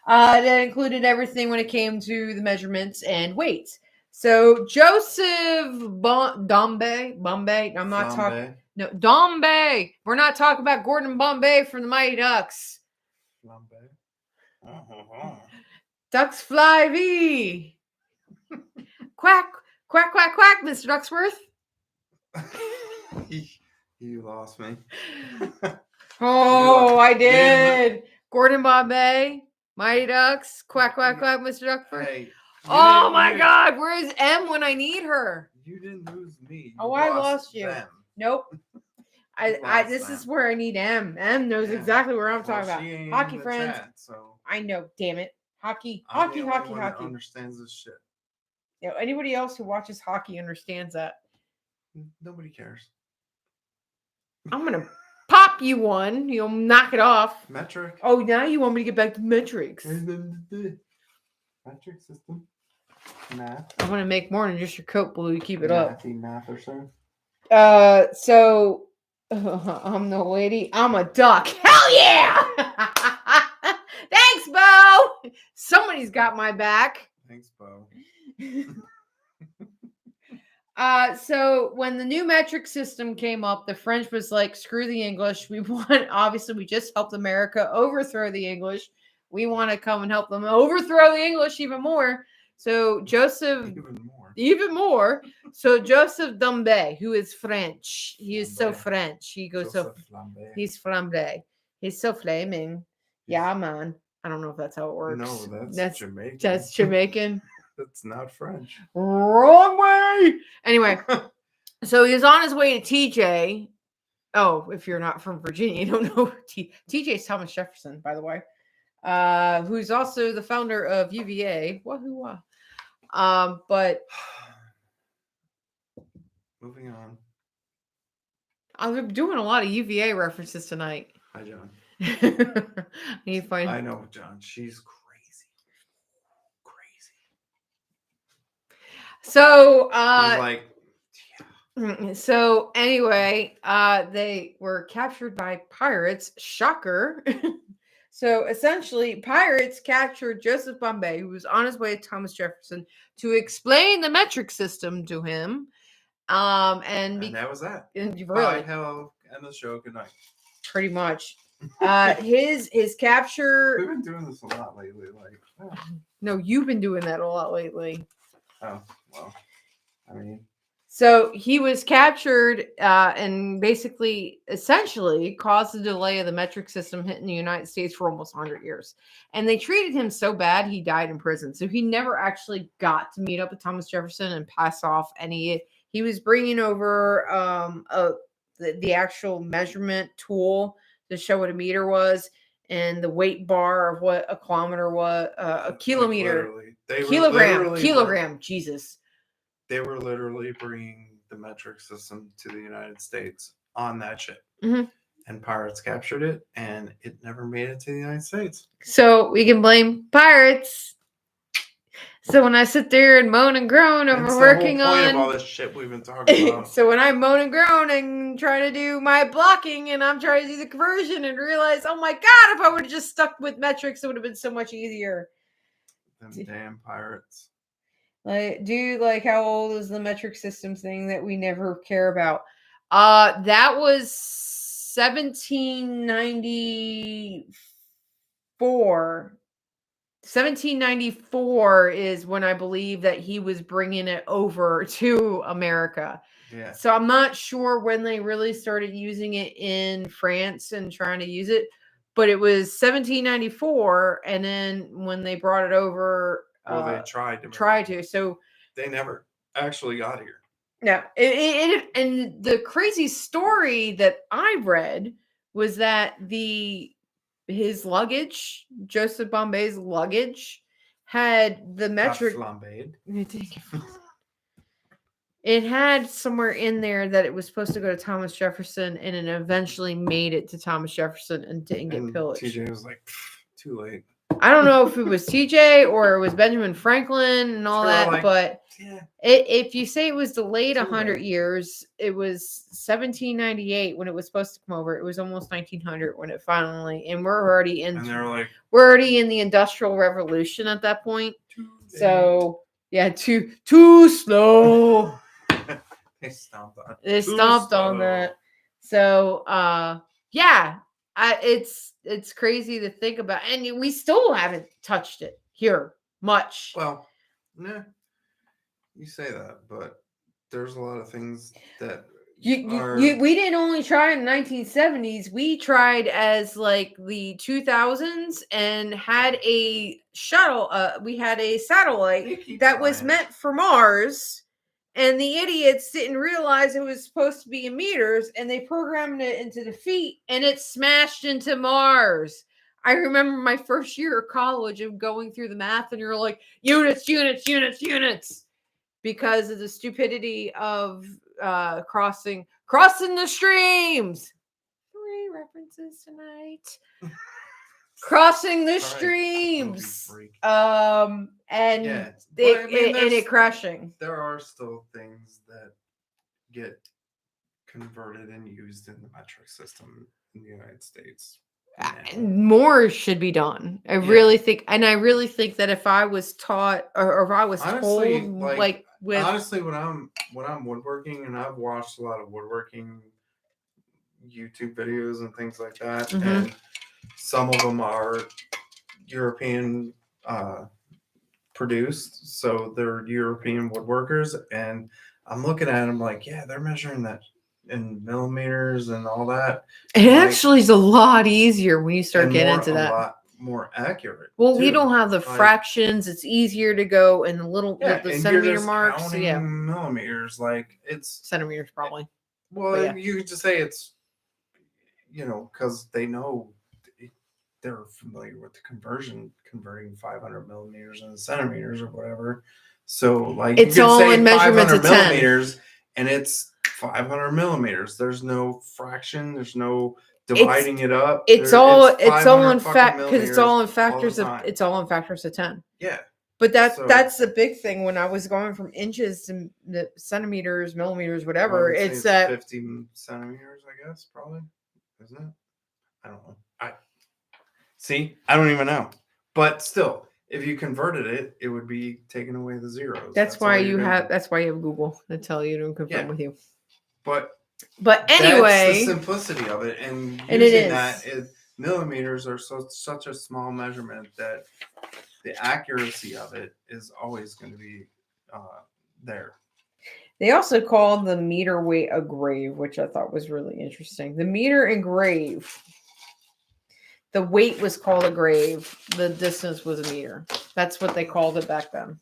That included everything when it came to the measurements and weights. So Joseph Bombay. I'm not talking. No, Bombay. We're not talking about Gordon Bombay from the Mighty Ducks. Bombay. Ducks fly V. Quack, quack, quack, quack, Mr. Ducksworth. You lost me. I did. Gordon Bombay. Mighty Ducks, quack, quack, quack, Mr. Duckford. Hey, oh my God, where is M when I need her? You didn't lose me. I lost you. Them. Nope. This is where I need M. M knows exactly where I'm talking about. Hockey friends. Chat, so I know, damn it. Hockey. Understands this shit. Yeah, anybody else who watches hockey understands that. Nobody cares. I'm gonna pop you one. You'll knock it off. Metric. Oh, now you want me to get back to metrics. Metric system. Math. I'm gonna make more than just your coat blue. You keep it up. Math or so. So I'm the lady. I'm a duck. Hell yeah! Thanks, Bo. Somebody's got my back. Thanks, Bo. So when the new metric system came up, the French was like, screw the English. We just helped America overthrow the English. We want to come and help them overthrow the English even more. So Joseph, even more. So Joseph Dombey, who is French, he is so French. He goes he's Flambe. He's so flaming. Yeah, man. I don't know if that's how it works. No, that's Jamaican. That's Jamaican. That's not French. Wrong way. Anyway, so he was on his way to TJ. Oh, if you're not from Virginia, you don't know. TJ's Thomas Jefferson, by the way, who's also the founder of UVA. Wahoo! But moving on. I'm doing a lot of UVA references tonight. Hi, John. I know, John. She's crazy. So, yeah. So anyway, they were captured by pirates. Shocker. So essentially, pirates captured Joseph Bombay, who was on his way to Thomas Jefferson, to explain the metric system to him. And that was that. And really, hello, end of the show. Good night. Pretty much. His capture. We've been doing this a lot lately. Like, oh. No, you've been doing that a lot lately. Oh, well, I mean. So he was captured and basically, essentially, caused the delay of the metric system hitting the United States for almost 100 years. And they treated him so bad, he died in prison. So he never actually got to meet up with Thomas Jefferson and pass off any. He was bringing over the actual measurement tool to show what a meter was and the weight bar of what a kilometer was, a kilometer, kilogram. Jesus. They were literally bringing the metric system to the United States on that ship. Mm-hmm. And pirates captured it, and it never made it to the United States. So we can blame pirates. So when I sit there and moan and groan over working the whole point on of all this shit we've been talking about. So when I moan and groan and try to do my blocking and I'm trying to do the conversion and realize, oh my God, if I would have just stuck with metrics, it would have been so much easier. Them damn pirates. Like, dude, like, how old is the metric system thing that we never care about? That was 1794. 1794 is when I believe that he was bringing it over to America. Yeah. So I'm not sure when they really started using it in France and trying to use it, but it was 1794, and then when they brought it over. Well, they tried to. So they never actually got here. No. And the crazy story that I read was that his luggage, Joseph Bombay's luggage, had the metric. It had somewhere in there that it was supposed to go to Thomas Jefferson, and it eventually made it to Thomas Jefferson and didn't get pillaged. TJ was like, too late. I don't know if it was TJ or it was Benjamin Franklin and all that, but if you say it was delayed 100 years, it was 1798 when it was supposed to come over. It was almost 1900 when it finally, and we're already in the Industrial Revolution at that point. So yeah, too slow. They stomped on that. So yeah. It's crazy to think about, and we still haven't touched it here much. Well, nah, you say that, but there's a lot of things that we didn't only try in the 1970s. We tried as like the 2000s and had a shuttle. We had a satellite that was meant for Mars. And the idiots didn't realize it was supposed to be in meters, and they programmed it into the feet, and it smashed into Mars. I remember my first year of college of going through the math, and you're like, units, because of the stupidity of crossing the streams. 3 references tonight. Crossing the streams. And it crashing. There are still things that get converted and used in the metric system in the United States. More should be done. I really think that if I was taught or if I was honestly, told honestly, when I'm woodworking, and I've watched a lot of woodworking YouTube videos and things like that, and some of them are European produced, so they're European woodworkers, and I'm looking at them like, yeah, they're measuring that in millimeters and all that. It actually is a lot easier when you start getting into that. A lot more accurate. Well, we don't have the fractions. It's easier to go in the little the centimeter marks. Yeah, millimeters, like it's centimeters probably. Well, you could just say it's, because they know. They're familiar with the converting 500 millimeters into centimeters or whatever. So, like, it's all in measurements of millimeters, and it's 500 millimeters. There's no fraction. There's no dividing it up. It's all in fact because it's all in factors of 10. Yeah. But that's the big thing when I was going from inches to the centimeters, millimeters, whatever. It's that 50 centimeters, I guess, probably, isn't it? I don't know. See, I don't even know. But still, if you converted it, it would be taking away the zeros. That's why you have Google to tell you to confirm with you. But anyway, that's the simplicity of it, and using that is millimeters are such a small measurement that the accuracy of it is always going to be there. They also called the meter weight a grave, which I thought was really interesting. The meter and grave. The weight was called a grave. The distance was a meter. That's what they called it back then.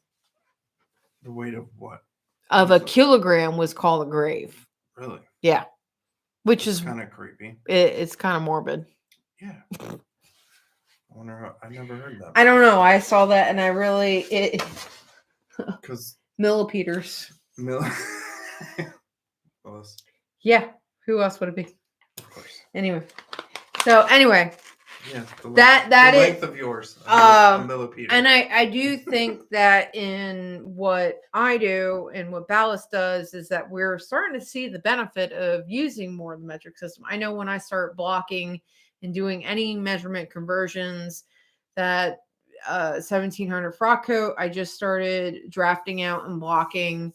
The weight of what? Of a kilogram was called a grave. Really? Yeah. Which is kind of creepy. It's kind of morbid. Yeah. I wonder. I never heard that. I don't know. I saw that and I really because millipeters. Willis. Yeah. Who else would it be? Of course. Anyway. Yeah, the length of yours. A millipeter. And I do think that in what I do and what Ballast does is that we're starting to see the benefit of using more of the metric system. I know when I start blocking and doing any measurement conversions, that 1700 frock coat, I just started drafting out and blocking.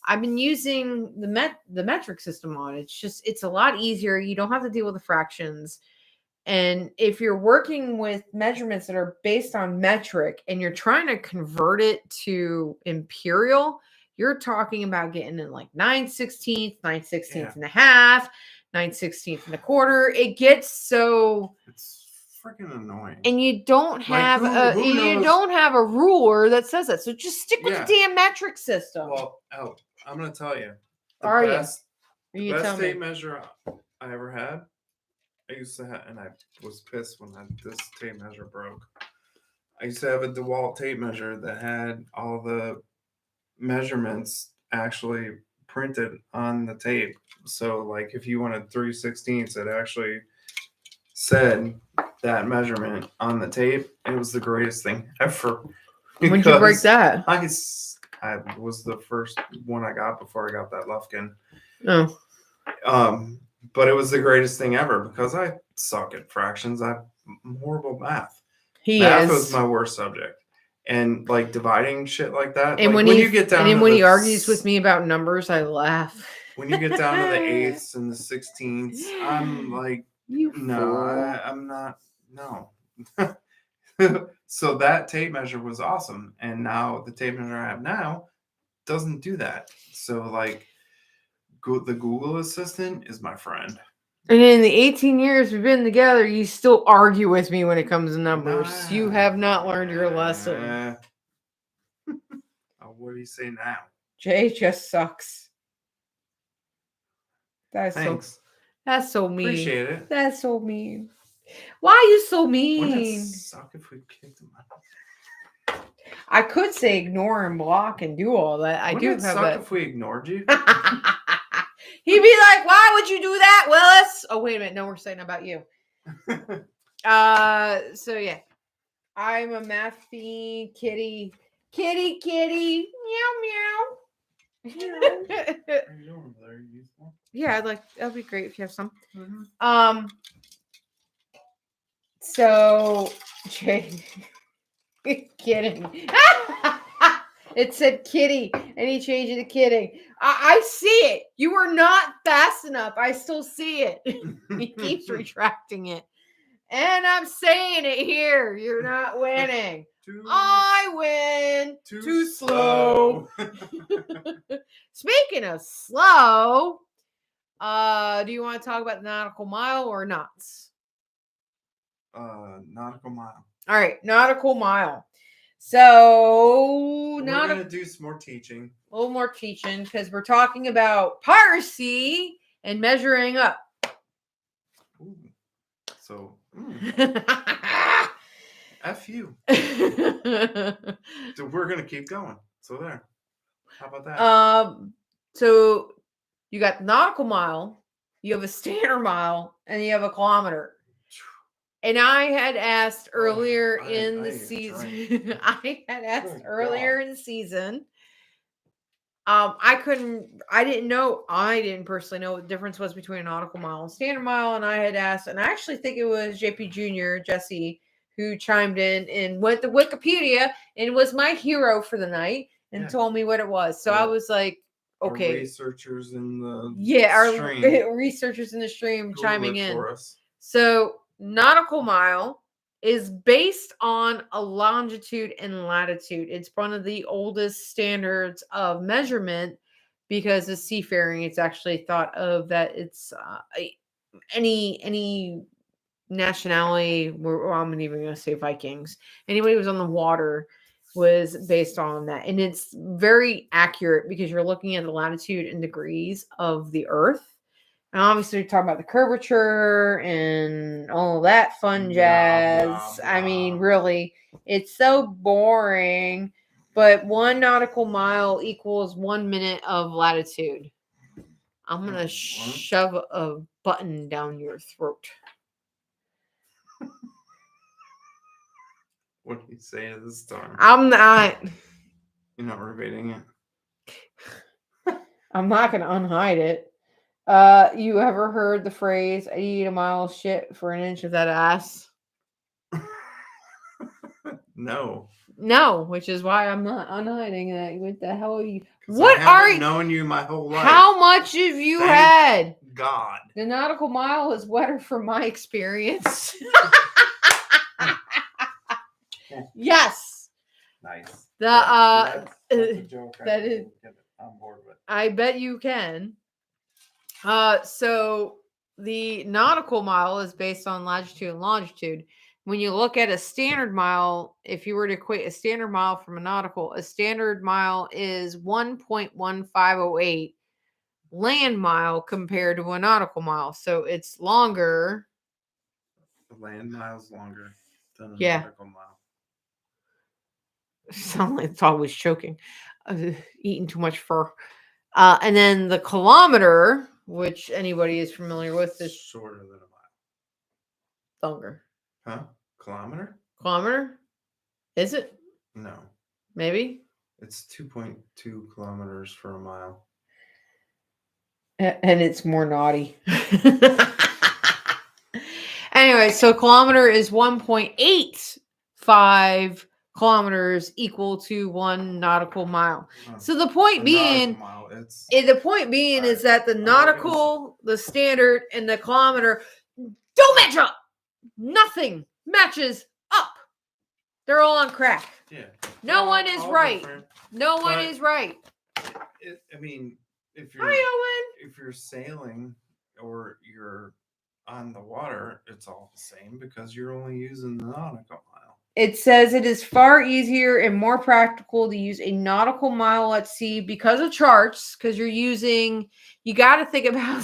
I've been using the metric system on. It's a lot easier. You don't have to deal with the fractions. And if you're working with measurements that are based on metric and you're trying to convert it to imperial, you're talking about getting in like 9/16, 9/16 and a half, 9/16 and a quarter. It gets so it's freaking annoying. And you don't have don't have a ruler that says that. So just stick with the damn metric system. Well, I'm gonna tell you. The best tape measure I ever had. I used to have, and I was pissed when this tape measure broke. I used to have a DeWalt tape measure that had all the measurements actually printed on the tape. So, like, if you wanted 3/16, it actually said that measurement on the tape. It was the greatest thing ever. When did you break that? I was the first one I got before I got that Lufkin. Oh. But it was the greatest thing ever because I suck at fractions. I'm horrible at math. Math was my worst subject. And like dividing shit like that. And like when you get down, and when he argues with me about numbers, I laugh. When you get down to the 8ths and the 16ths, I'm like, I'm not. No. So that tape measure was awesome. And now the tape measure I have now doesn't do that. So like, the Google Assistant is my friend. And in the 18 years we've been together, you still argue with me when it comes to numbers. You have not learned your lesson. What do you say now? Jay just sucks. That's so mean. Appreciate it. That's so mean. Why are you so mean? Wouldn't it suck if we kicked him out? I could say ignore and block and do all that. Wouldn't it suck if we ignored you? He'd be like, why would you do that, Willis? Oh, wait a minute. No, we're saying about you. So yeah. I'm a mathy kitty. Kitty, kitty. Meow, meow. Are you doing there? Yeah, that'd be great if you have some. Mm-hmm. So Jay, kidding. It said kitty, and he changed it to kidding. I see it. You were not fast enough. I still see it. He keeps retracting it. And I'm saying it here. You're not winning. I win. Too slow. Speaking of slow, do you want to talk about the nautical mile or knots? Nautical mile. All right, nautical mile. So we're going to do some more teaching. A little more teaching because we're talking about piracy and measuring up. Ooh. So, F you. So we're going to keep going. So there. How about that? So you got the nautical mile, you have a standard mile, and you have a kilometer. And I had asked earlier in the season. I had asked earlier in the season. I didn't personally know what the difference was between a nautical mile and standard mile. And I had asked, and I actually think it was JP Jr., Jesse, who chimed in and went to Wikipedia and was my hero for the night and told me what it was. So I was like, okay. Our researchers in the stream. Our researchers in the stream chiming in. For us. So nautical mile is based on a longitude and latitude. It's one of the oldest standards of measurement because of seafaring. It's actually thought of that it's any nationality. I'm not even going to say Vikings. Anybody who was on the water was based on that, and it's very accurate because you're looking at the latitude and degrees of the Earth. And obviously, we talk about the curvature and all that fun jazz. Blah, blah, I mean, blah. really, it's so boring. But 1 nautical mile equals 1 minute of latitude. I'm going to shove a button down your throat. What do you say this time? I'm not. You're not repeating it. I'm not going to unhide it. You ever heard the phrase, I eat a mile of shit for an inch of that ass? No. No, which is why I'm not unhiding that. What the hell are you? 'Cause What I are haven't you? known you my whole life. How much have you Thank had? God. The nautical mile is wetter from my experience. Yes. Nice. That's a joke. that is- Get it on board with. I bet you can. So the nautical mile is based on latitude and longitude. When you look at a standard mile, if you were to equate a standard mile from a nautical, a standard mile is 1.1508 land mile compared to a nautical mile. So it's longer. The land mile's longer than a Yeah. nautical mile. Sound like it's always choking. Eating too much fur. And then the kilometer, which anybody is familiar with, is Shorter than a mile. longer. Huh? Kilometer? Kilometer? Is it? No. Maybe? It's 2.2 kilometers for a mile. And it's more naughty. Anyway, so kilometer is 1.85 kilometers equal to 1 nautical mile. So the point being, is that the nautical, the standard, and the kilometer don't match up. Nothing matches up. They're all on crack. Yeah. No one is right. Different. No one is right. I mean, if Hi, Owen. if you're sailing or you're on the water, it's all the same because you're only using the nautical mile. It says it is far easier and more practical to use a nautical mile at sea because of charts, because you got to think about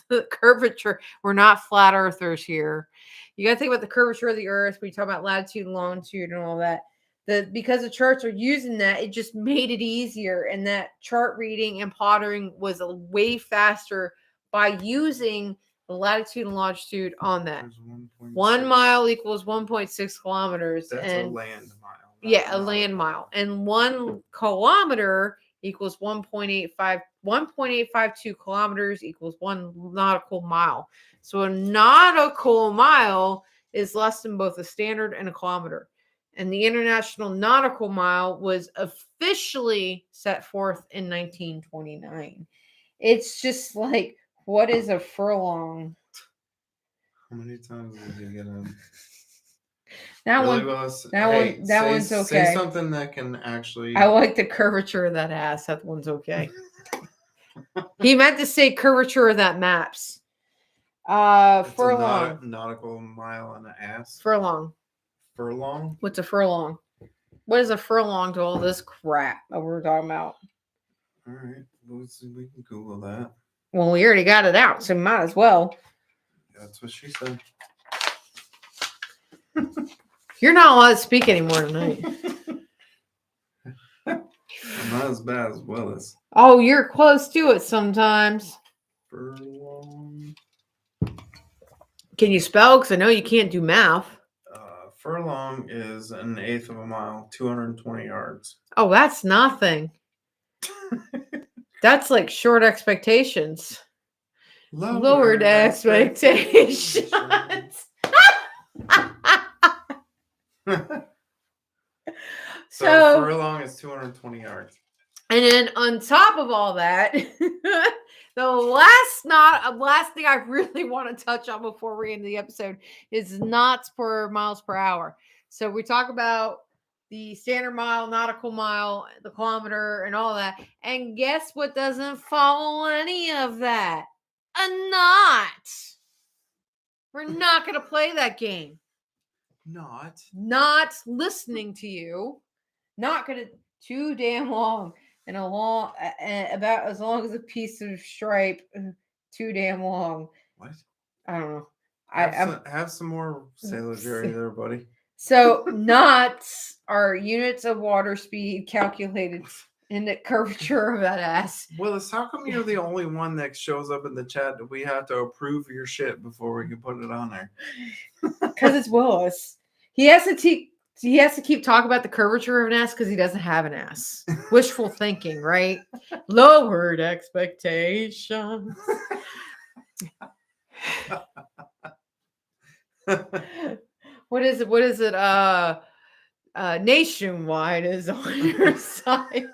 the curvature. We're not flat earthers here. You got to think about the curvature of the earth. We talk about latitude and longitude and all that. Because the charts are using that, it just made it easier. And that chart reading and plotting was way faster by using the latitude and longitude on that. 1 mile equals 1.6 kilometers. That's a land mile. Yeah, a land mile. And 1 kilometer equals 1.852 kilometers equals 1 nautical mile. So a nautical mile is less than both a standard and a kilometer. And the International Nautical Mile was officially set forth in 1929. It's just like, what is a furlong? How many times did you get in? That really one's okay. Say something that can actually. I like the curvature of that ass. That one's okay. He meant to say curvature of that maps. Furlong. Nautical mile and an ass. Furlong. Furlong? What's a furlong? What is a furlong to all this crap that we're talking about? All right. We can Google that. Well, we already got it out, so might as well. That's what she said. You're not allowed to speak anymore tonight. I'm not as bad as Willis. Oh, you're close to it sometimes. Furlong. Can you spell? Because I know you can't do math. Furlong is 1/8 of a mile, 220 yards. Oh, that's nothing. That's like short expectations. Lowered expectations. So furlong is 220 yards. And then on top of all that, The last thing I really want to touch on before we end the episode is knots per miles per hour. So we talk about the standard mile, nautical mile, the kilometer, and all that. And guess what doesn't follow any of that? A knot. We're not going to play that game. Not listening to you. Not going to. Too damn long. And about as long as a piece of stripe. Too damn long. What? I don't know. Have some more Sailor Jerry there, buddy. So knots are units of water speed calculated in the curvature of that ass. Willis, how come you're the only one that shows up in the chat that we have to approve your shit before we can put it on there? Because it's Willis. He has to keep talking about the curvature of an ass because he doesn't have an ass. Wishful thinking, right? Lowered expectations. What is it? Nationwide is on your side.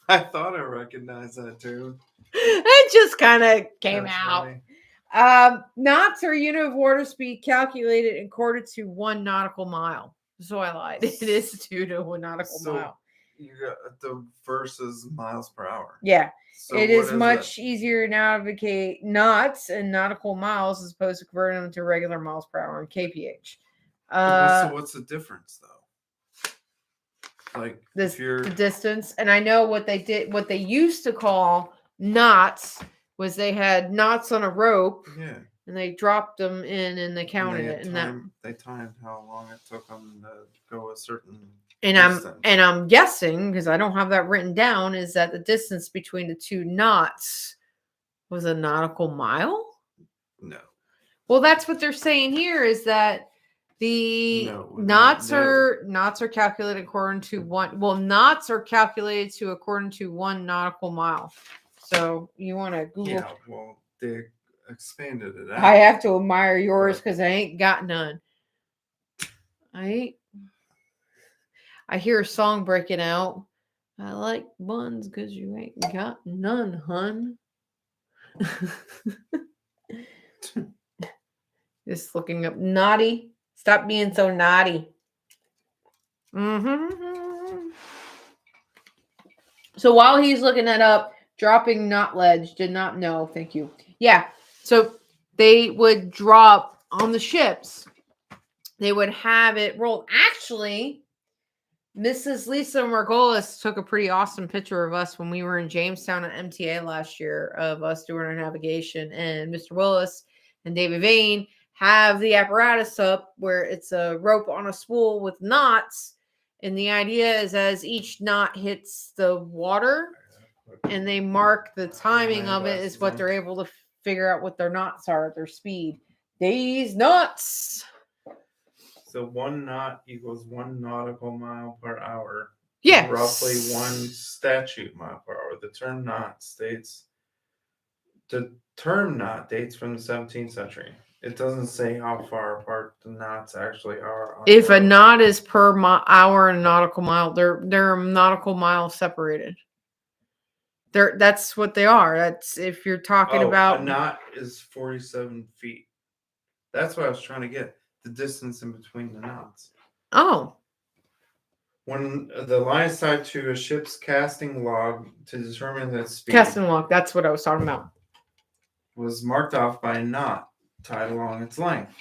I thought I recognized that too. It just kind of came That's out. funny. Knots are unit of water speed calculated in quarter to 1 nautical mile. So I lied. It is 2 to 1 nautical mile. You got the versus miles per hour. Yeah. So it is much easier to navigate knots and nautical miles as opposed to converting them to regular miles per hour in kph. What's the difference though? Like the distance. And I know what they used to call knots was they had knots on a rope. Yeah. And they dropped them in and they counted it. They timed how long it took them to go a certain distance. distance. I'm guessing, because I don't have that written down, is that the distance between the two knots was a nautical mile? No. Well, that's what they're saying here is that the knots are calculated according to knots are calculated to according to 1 nautical mile. So you want to Google. Yeah, well, they expanded it out. I have to admire yours because I ain't got none. I hear a song breaking out. I like buns because you ain't got none, hun. Just looking up naughty. Stop being so naughty. Mm-hmm. So while he's looking that up, dropping knot ledge, did not know. Thank you. Yeah. So they would drop on the ships. They would have it rolled. Actually, Mrs. Lisa Margolis took a pretty awesome picture of us when we were in Jamestown at MTA last year of us doing our navigation. And Mr. Willis and David Vane have the apparatus up where it's a rope on a spool with knots. And the idea is as each knot hits the water and they mark the timing of it is what they're able to figure out what their knots are at their speed. These knots. So 1 knot equals 1 nautical mile per hour. Yeah. Roughly 1 statute mile per hour. The term knot dates from the 17th century. It doesn't say how far apart the knots actually are. If a knot is per hour and a nautical mile, they're nautical miles separated. That's what they are. That's if you're talking about a knot is 47 feet. That's what I was trying to get. The distance in between the knots. Oh. When the line is tied to a ship's casting log to determine its speed. Casting log, that's what I was talking about. Was marked off by a knot tied along its length.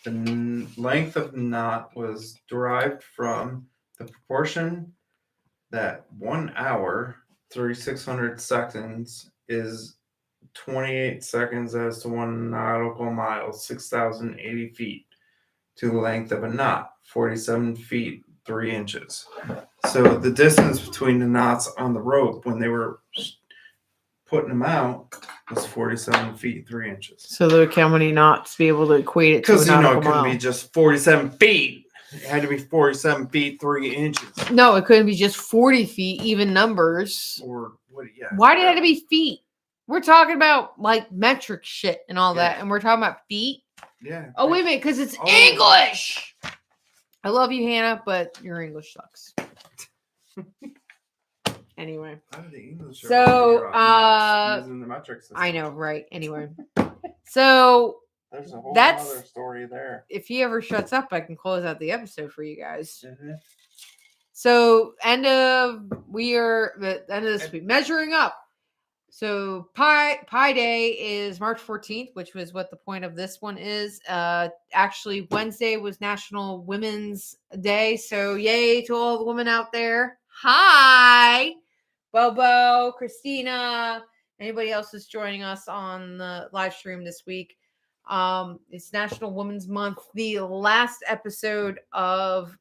The length of the knot was derived from the proportion that 1 hour, 3,600 seconds, is 28 seconds as to 1 nautical mile, 6,080 feet, to the length of a knot, 47 feet, 3 inches. So the distance between the knots on the rope when they were putting them out was 47 feet, 3 inches. So look how many knots to be able to equate it to a nautical mile. Because, it couldn't be just 47 feet. It had to be 47 feet, 3 inches. No, it couldn't be just 40 feet, even numbers. Or what? Yeah. Why did it have to be feet? We're talking about like metric shit and all that, and we're talking about feet. Yeah. Oh, wait a minute, because it's English. I love you, Hannah, but your English sucks. Anyway. How did the English So, figure out using the metric system? I know, right? Anyway. So there's a whole that's other story there. If he ever shuts up, I can close out the episode for you guys. Mm-hmm. So end of this week, measuring up. So Pi Day is March 14th, which was what the point of this one is. Actually, Wednesday was National Women's Day. So yay to all the women out there. Hi, Bobo, Christina, anybody else who's joining us on the live stream this week. It's National Women's Month. The last episode of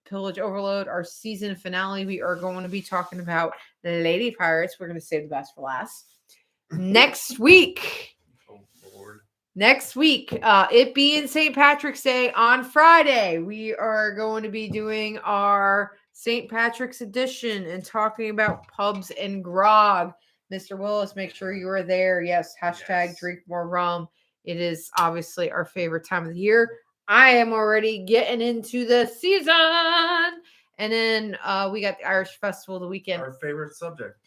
Pillage Overload, our season finale, we are going to be talking about Lady Pirates. We're going to save the best for last. Next week. Oh, Lord. Next week, it being St. Patrick's Day on Friday, we are going to be doing our St. Patrick's edition and talking about pubs and grog. Mr. Willis, make sure you are there. Yes, hashtag drink more rum. It is obviously our favorite time of the year. I am already getting into the season. And then we got the Irish Festival the weekend. Our favorite subject.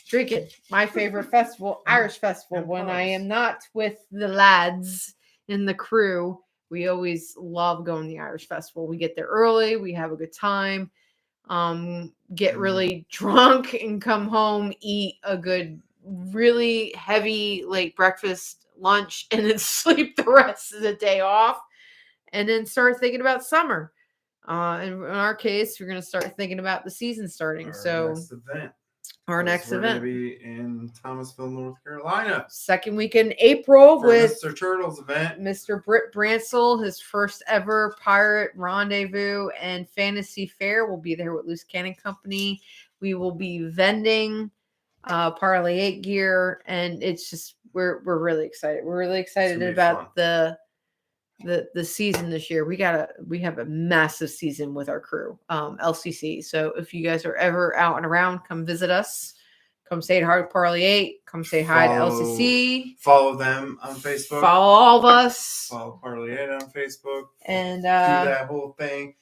Drinking. My favorite festival, Irish Festival. When I am not with the lads in the crew, we always love going to the Irish Festival. We get there early. We have a good time. Get really drunk and come home, eat a good, really heavy late breakfast, lunch, and then sleep the rest of the day off. And then start thinking about summer. And in our case, we're going to start thinking about the season starting. Our next event. We're event. going to be in Thomasville, North Carolina. Second week in April with Mr. Turtle's event. Mr. Britt Bransell, his first ever pirate rendezvous and fantasy fair. We'll be there with Loose Cannon Company. We will be vending Parlay 8 gear. And it's just, we're really excited. We're really excited about the season this year. We have a massive season with our crew, LCC. So if you guys are ever out and around, come visit us. Come say hi to Parlay 8. Come say hi to LCC. Follow them on Facebook. Follow all of us. Follow Parlay 8 on Facebook. And do that whole thing.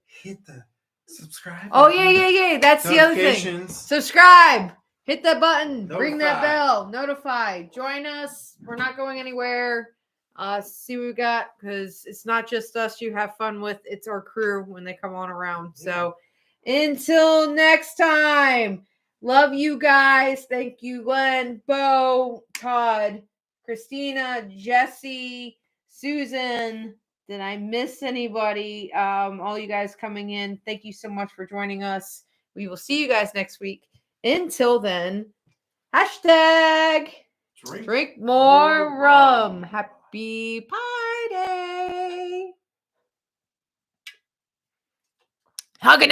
Hit the subscribe. Oh yeah. That's the other thing. Subscribe. Hit that button. Ring that bell. Notify. Join us. We're not going anywhere. See what we got, because it's not just us you have fun with, it's our crew when they come on around. Yeah. So until next time, love you guys. Thank you, Glenn, Bo, Todd, Christina, Jesse, Susan. Did I miss anybody? All you guys coming in, thank you so much for joining us. We will see you guys next week. Until then, hashtag drink more rum. Happy Pi Day. Hug it.